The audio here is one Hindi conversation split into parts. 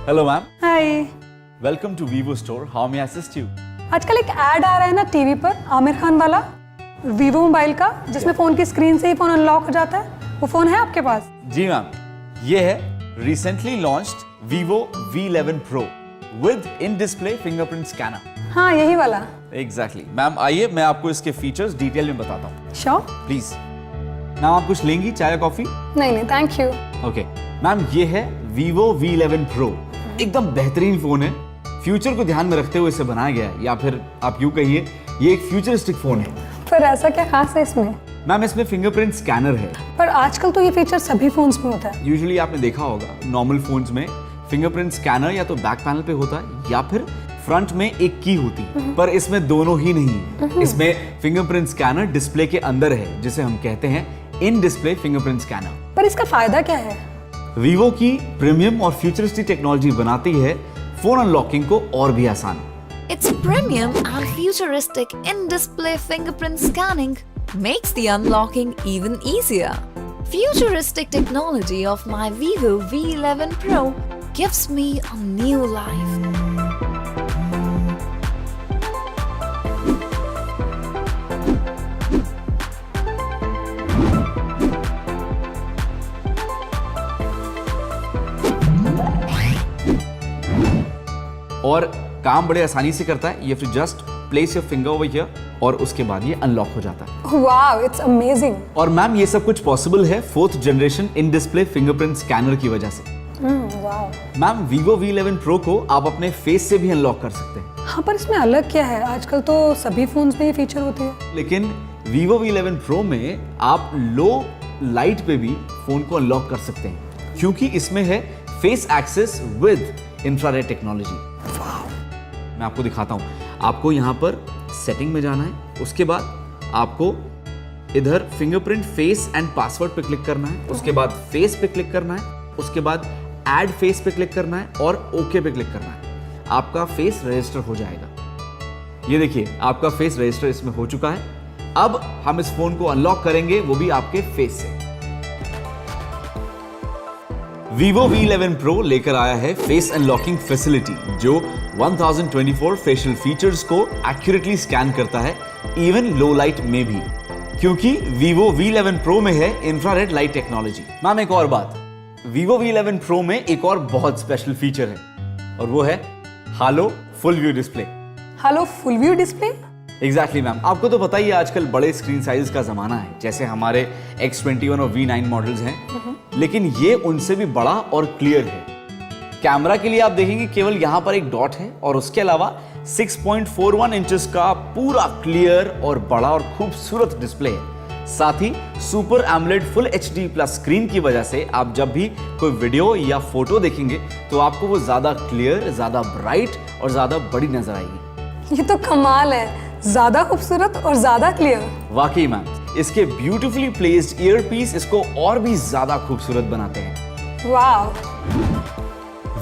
Hello ma'am, hi. Welcome to Vivo store. How may I assist you? आजकल एक ऐड आ रहा है ना टीवी पर, आमिर खान वाला, वीवो मोबाइल का, जिसमें फोन की स्क्रीन से ही फोन अनलॉक हो जाता है। वो फोन है आपके पास? जी मैम, ये है recently launched Vivo V11 Pro with in display fingerprint scanner. हाँ, यही वाला। एग्जैक्टली मैम, आइए मैं आपको इसके फीचर्स डिटेल में बताता हूँ। श्योर। प्लीज मैम, आप कुछ लेंगी, चाय या कॉफी? नहीं, थैंक यू। ओके मैम, ये है वीवो V11 Pro, एकदम बेहतरीन फोन है। फ्यूचर को ध्यान में रखते हुए इसे बनाया गया है, या फिर आप यूं कहिए ये एक फ्यूचरिस्टिक फोन है। पर ऐसा क्या खास है इसमें? मैम, इसमें फिंगरप्रिंट स्कैनर है। पर आजकल तो ये फीचर सभी फोन्स में होता है। यूजुअली आपने देखा होगा नॉर्मल फोन्स में फिंगरप्रिंट स्कैनर या तो बैक पैनल पे होता है या फिर फ्रंट में एक की होती है, पर इसमें दोनों ही नहीं है। इसमें फिंगरप्रिंट स्कैनर डिस्प्ले के अंदर है, जिसे हम कहते हैं इन डिस्प्ले फिंगरप्रिंट स्कैनर। पर इसका फायदा क्या है? वीवो की प्रीमियम और फ्यूचरिस्टिक टेक्नोलॉजी बनाती है फोन अनलॉकिंग को और भी आसान। Its premium and futuristic in-display fingerprint scanning makes the unlocking even easier. Futuristic technology of my Vivo V11 Pro gives me a new life. और काम बड़े आसानी से करता है। ये फिर just place your finger over here और उसके बाद ये अनलॉक हो जाता है। वाव, इट्स अमेजिंग। और मैम, ये सब कुछ पॉसिबल है 4th generation in display fingerprint scanner की वजह से। वाव। मैम, वीवो V11 Pro को आप अपने फेस से भी अनलॉक कर सकते हैं। हाँ, पर इसमें अलग क्या है? आजकल तो सभी फोन्स में ये फीचर होती है। लेकिन वीवो V11 Pro में आप लो लाइट पे भी फोन को अनलॉक कर सकते हैं, क्योंकि इसमें है face access with infrared technology. मैं आपको दिखाता हूं। आपको यहां पर सेटिंग में जाना है, उसके बाद आपको इधर फिंगरप्रिंट फेस एंड पासवर्ड पे क्लिक करना है, उसके बाद फेस पे क्लिक करना है, उसके बाद ऐड फेस पे क्लिक करना है और ओके पे क्लिक करना है। आपका फेस रजिस्टर हो जाएगा। ये देखिए, आपका फेस रजिस्टर इसमें हो चुका है। अब हम इस फोन को अनलॉक करेंगे, वो भी आपके फेस से। Vivo V11 Pro लेकर आया है फेस अनलॉकिंग फैसिलिटी, जो 1024 फेशियल फीचर्स को एक्यूरेटली स्कैन करता है, इवन लो लाइट में भी, क्योंकि Vivo V11 Pro में है इंफ्रारेड लाइट टेक्नोलॉजी। मैम, एक और बात, Vivo V11 Pro में एक और बहुत स्पेशल फीचर है, और वो है hello full view display. Hello full view display? Exactly ma'am, आपको तो पता ही है आजकल बड़े स्क्रीन साइज का जमाना है, जैसे हमारे X21 और V9 मॉडल्स हैं, लेकिन ये उनसे भी बड़ा और क्लियर है। कैमरा के लिए आप देखेंगे केवल यहां पर एक डॉट है, और उसके अलावा 6.41 इंचेस का पूरा क्लियर और बड़ा और खूबसूरत डिस्प्ले है। साथ ही super AMOLED full HD plus screen की वजह से आप जब भी कोई वीडियो या फोटो देखेंगे तो आपको वो ज्यादा क्लियर, ज्यादा ब्राइट और ज्यादा बड़ी नजर आएगी। ये तो कमाल है, ज्यादा खूबसूरत और ज्यादा क्लियर। वाकई मैम, इसके ब्यूटीफुली प्लेस्ड ईयरपीस इसको और भी ज्यादा खूबसूरत बनाते हैं। वाव।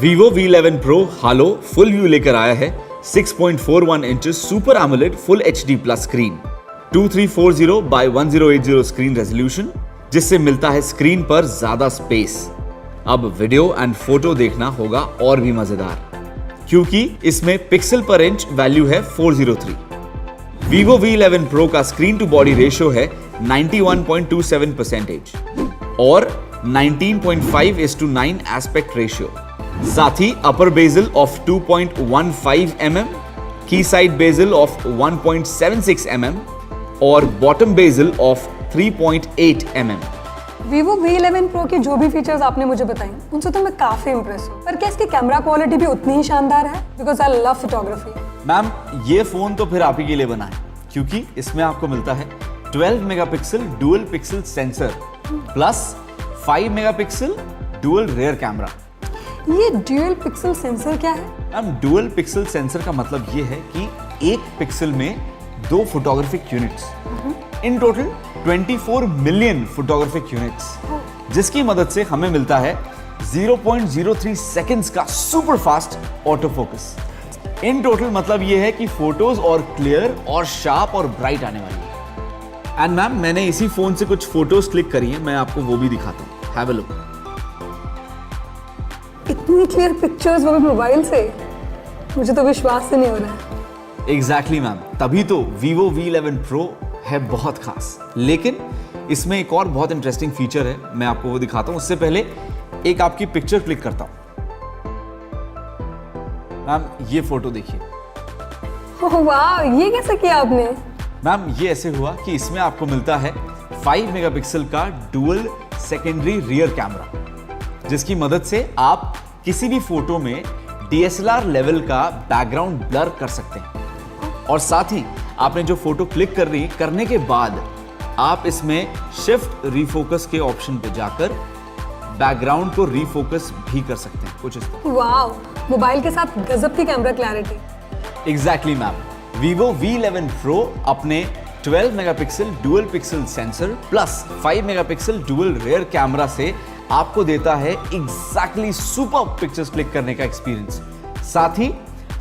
Vivo V11 Pro हालो फुल व्यू लेकर आया है 6.41 inches super AMOLED full HD plus screen, 2340 by 1080 screen resolution, जिससे मिलता है स्क्रीन पर ज्यादा स्पेस। अब वीडियो एंड फोटो देखना होगा और भी मजेदार, क्योंकि इसमें पिक्सल पर इंच वैल्यू है 403। Vivo V11 Pro का स्क्रीन टू बॉडी रेशियो है 91.27% और 19.5:9 एस्पेक्ट रेशियो। साथ ही अपर बेजल ऑफ 2.15 mm, की साइड बेजल ऑफ 1.76 mm और bottom bezel of 3.8 mm। Vivo V11 Pro के जो भी फीचर्स आपने मुझे बताए, उनसे तो मैं काफी इंप्रेस हूँ। पर क्या इसकी कैमरा क्वालिटी भी उतनी ही शानदार है? Because I love photography. Ma'am, ये फोन तो फिर आप ही के लिए बना है, क्योंकि इसमें आपको मिलता है 12 megapixel dual pixel sensor plus 5 megapixel dual rare camera. ये ड्यूअल पिक्सल सेंसर क्या है? मैम, डुअल पिक्सल सेंसर का मतलब ये है कि एक पिक्सल में 2 photographic units, in total 24 million photographic units, जिसकी मदद से हमें मिलता है 0.03 सेकंड्स का super fast auto focus. In total मतलब ये है कि फोटोज और क्लियर और शार्प और ब्राइट आने वाली है। एंड मैम, मैंने इसी फोन से कुछ फोटोज क्लिक करी है, मैं आपको वो भी दिखाता हूँ। Have a look. इतनी क्लियर पिक्चर्स वो भी मोबाइल से, मुझे तो विश्वास ही नहीं हो रहा है। एग्जैक्टली मैम, तभी तो Vivo V11 Pro है बहुत खास। लेकिन इसमें एक और बहुत इंटरेस्टिंग फीचर है, मैं आपको वो दिखाता हूँ। उससे पहले एक आपकी पिक्चर क्लिक करता हूँ। मैम ये फोटो देखिए। ओह वाह, ये कैसे किया आपने? मैम ये ऐसे हुआ कि इसमें आपको मिलता है 5 मेगापिक्सल का डुअल सेकेंडरी रियर कैमरा, जिसकी मदद से आप किसी भी फोटो में DSLR लेवल का बैकग्राउंड ब्लर कर सकते हैं। और साथ ही आपने जो फोटो क्लिक करने के बाद आप इसमें शिफ्ट रीफोकस के ऑप्शन पे जाकर बैकग्राउंड को रीफोकस भी कर सकते हैं, कुछ इस तरह। वाह, मोबाइल के साथ गजब की camera clarity. Exactly ma'am, Vivo V11 Pro अपने 12 megapixel dual pixel sensor plus 5 megapixel dual rear camera से आपको देता है एग्जैक्टली सुपर पिक्चर्स क्लिक करने का एक्सपीरियंस। साथ ही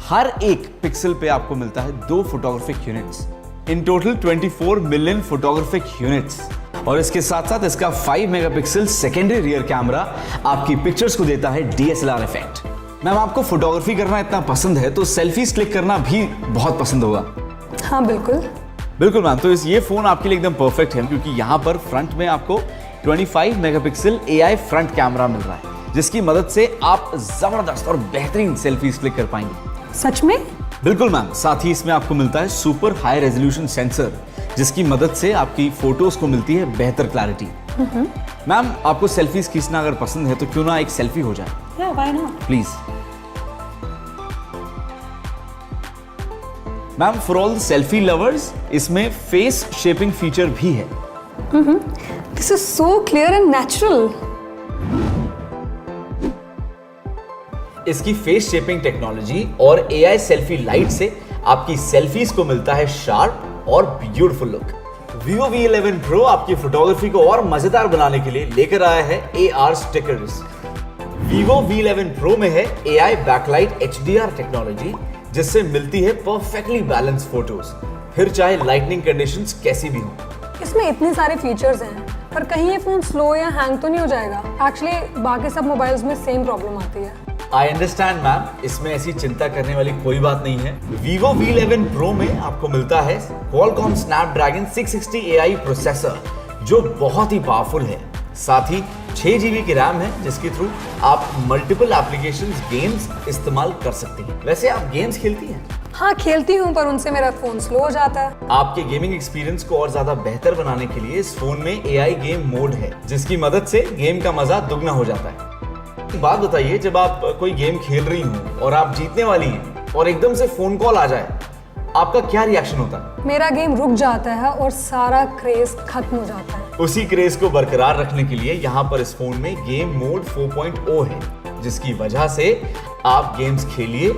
हर एक पिक्सल पे आपको मिलता है 2 photographic units, in total 24 million photographic units. और इसके साथ साथ इसका 5 मेगापिक्सल सेकेंडरी रियर कैमरा आपकी पिक्चर्स को देता है DSLR इफेक्ट। मैम आपको फोटोग्राफी करना इतना पसंद है तो सेल्फीज क्लिक करना भी बहुत पसंद होगा। हाँ बिल्कुल। बिल्कुल मैम, तो ये फोन आपके लिए एकदम परफेक्ट है, क्योंकि यहाँ पर फ्रंट में आपको 25 मेगापिक्सल AI फ्रंट कैमरा मिल रहा है, जिसकी मदद से आप जबरदस्त और बेहतरीन सेल्फीज क्लिक कर पाएंगे। सच में? बिल्कुल मैम, साथ ही इसमें आपको मिलता है सुपर हाई रेजोल्यूशन सेंसर, जिसकी मदद से आपकी फोटोज को मिलती है बेहतर क्लैरिटी। मैम आपको सेल्फीज खींचना अगर पसंद है तो क्यों ना एक सेल्फी हो जाए। Yeah, why not? Please ma'am, for all selfie lovers इसमें फेस शेपिंग फीचर भी है। This is so clear and natural. इसकी फेस शेपिंग टेक्नोलॉजी और AI सेल्फी लाइट से आपकी सेल्फीज को मिलता है शार्प और beautiful look. Vivo V11 Pro आपकी फोटोग्राफी को और मजेदार बनाने के लिए लेकर आया है AR stickers. Vivo V11 Pro में है AI बैकलाइट HDR टेक्नोलॉजी, जिससे मिलती है परफेक्टली बैलेंस फोटोज, फिर चाहे लाइटनिंग कंडीशंस कैसी भी हो। इसमें इतने सारे फीचर्स हैं, पर कहीं ये फोन स्लो या हैंग तो नहीं हो जाएगा? एक्चुअली बाकी सब मोबाइल्स में सेम प्रॉब्लम आती है। आई अंडरस्टैंड मैम, इसमें ऐसी चिंता करने वाली कोई बात नहीं है। Vivo V11 Pro में आपको मिलता है Qualcomm Snapdragon 660 AI प्रोसेसर, जो बहुत ही पावरफुल है। साथ ही 6 GB की रैम है, जिसके थ्रू आप मल्टीपल एप्लीकेशंस, गेम्स इस्तेमाल कर सकती हैं। वैसे आप गेम्स खेलती हैं? हाँ खेलती हूँ, पर उनसे मेरा फोन स्लो हो जाता है। आपके गेमिंग एक्सपीरियंस को और ज्यादा बेहतर बनाने के लिए इस फोन में AI गेम मोड है, जिसकी मदद से गेम का मजा दुगना हो जाता है। एक बात बताइए, जब आप कोई गेम खेल रही हो और आप जीतने वाली हैं और एकदम से फोन कॉल आ जाए, आपका क्या रिएक्शन होता है? मेरा गेम रुक जाता है और सारा क्रेज खत्म हो जाता है। उसी क्रेज को बरकरार रखने के लिए यहाँ पर इस फोन में गेम मोड 4.0 है, जिसकी वजह से आप गेम्स खेलिए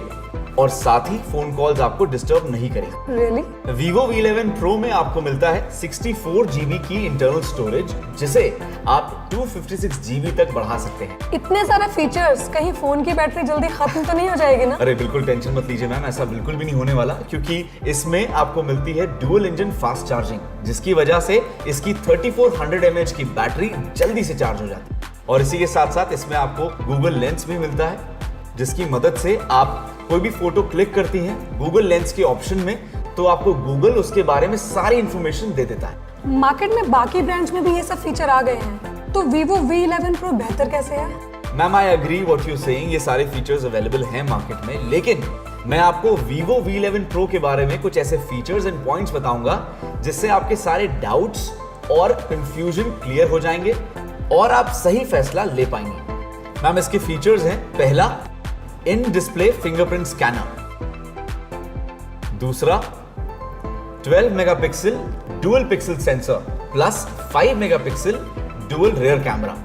और साथ ही फोन कॉल्स आपको डिस्टर्ब नहीं करेंगे। Really? Vivo V11 Pro में आपको मिलता है 64 GB की इंटरनल स्टोरेज, जिसे आप 256 GB तक बढ़ा सकते हैं। इतने सारे फीचर्स, कहीं फोन की बैटरी जल्दी खत्म तो नहीं हो जाएगी ना? अरे बिल्कुल टेंशन मत लीजिए मैम, ऐसा बिल्कुल भी नहीं होने वाला, क्योंकि इसमें आपको मिलती है डुअल इंजन फास्ट चार्जिंग, जिसकी वजह से इसकी 3400 mAh की बैटरी जल्दी से चार्ज हो जाती है। और इसी के साथ साथ इसमें आपको गूगल लेंस भी मिलता है, जिसकी मदद से आप कोई भी फोटो क्लिक करती हैं गूगल लेंस के ऑप्शन में, तो आपको गूगल उसके बारे में सारी इंफॉर्मेशन दे देता है। मार्केट में बाकी ब्रांड्स में भी ये सब फीचर आ गए हैं, तो Vivo V11 Pro बेहतर कैसे है? Ma'am I agree what you saying, ये सारे फीचर्स अवेलेबल हैं मार्केट में, लेकिन मैं आपको Vivo V11 Pro के बारे में कुछ ऐसे फीचर्स एंड पॉइंट्स बताऊंगा जिससे आपके सारे डाउट्स और कंफ्यूजन क्लियर हो जाएंगे और आप सही फैसला ले पाएंगे। मैम इसके फीचर्स हैं, पहला इन डिस्प्ले फिंगरप्रिंट स्कैनर, दूसरा 12 megapixel dual pixel sensor plus 5 megapixel dual rear camera,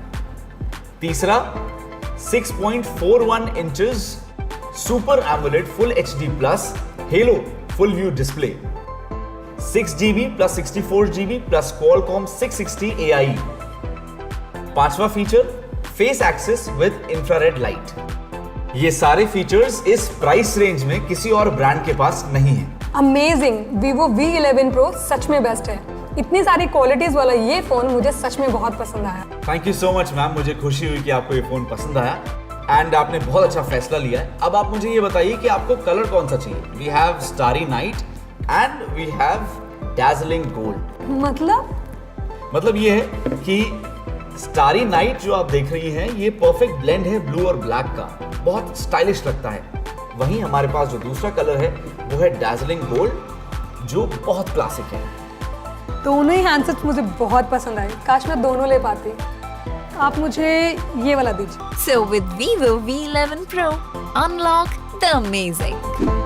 तीसरा 6.41 inches super AMOLED full HD plus halo full view display, 6 GB plus 64 GB plus Qualcomm 660 AI, पांचवा feature face access with infrared light. ये सारे फीचर्स इस प्राइस रेंज में किसी और ब्रांड के पास नहीं है। अमेजिंग, Vivo V11 Pro सच में बेस्ट है। इतनी सारी क्वालिटीज वाला ये फोन मुझे सच में बहुत पसंद आया। Thank you so much ma'am, मुझे खुशी हुई कि आपको ये फोन पसंद आया। एंड आपने बहुत अच्छा फैसला लिया है। अब आप मुझे ये बताइए कि आपको कलर कौन सा चाहिए। We have starry night and we have dazzling gold. मतलब ये है कि स्टारी नाइट जो आप देख रही हैं ये परफेक्ट ब्लेंड है ब्लू और ब्लैक का, बहुत स्टाइलिश लगता है। वहीं हमारे पास जो दूसरा कलर है वो है डैज़लिंग गोल्ड, जो बहुत क्लासिक है। दोनों ही हैंडसेट्स मुझे बहुत पसंद आए, काश मैं दोनों ले पाती। आप मुझे ये वाला दीजिए। So with Vivo V11 Pro, unlock the amazing.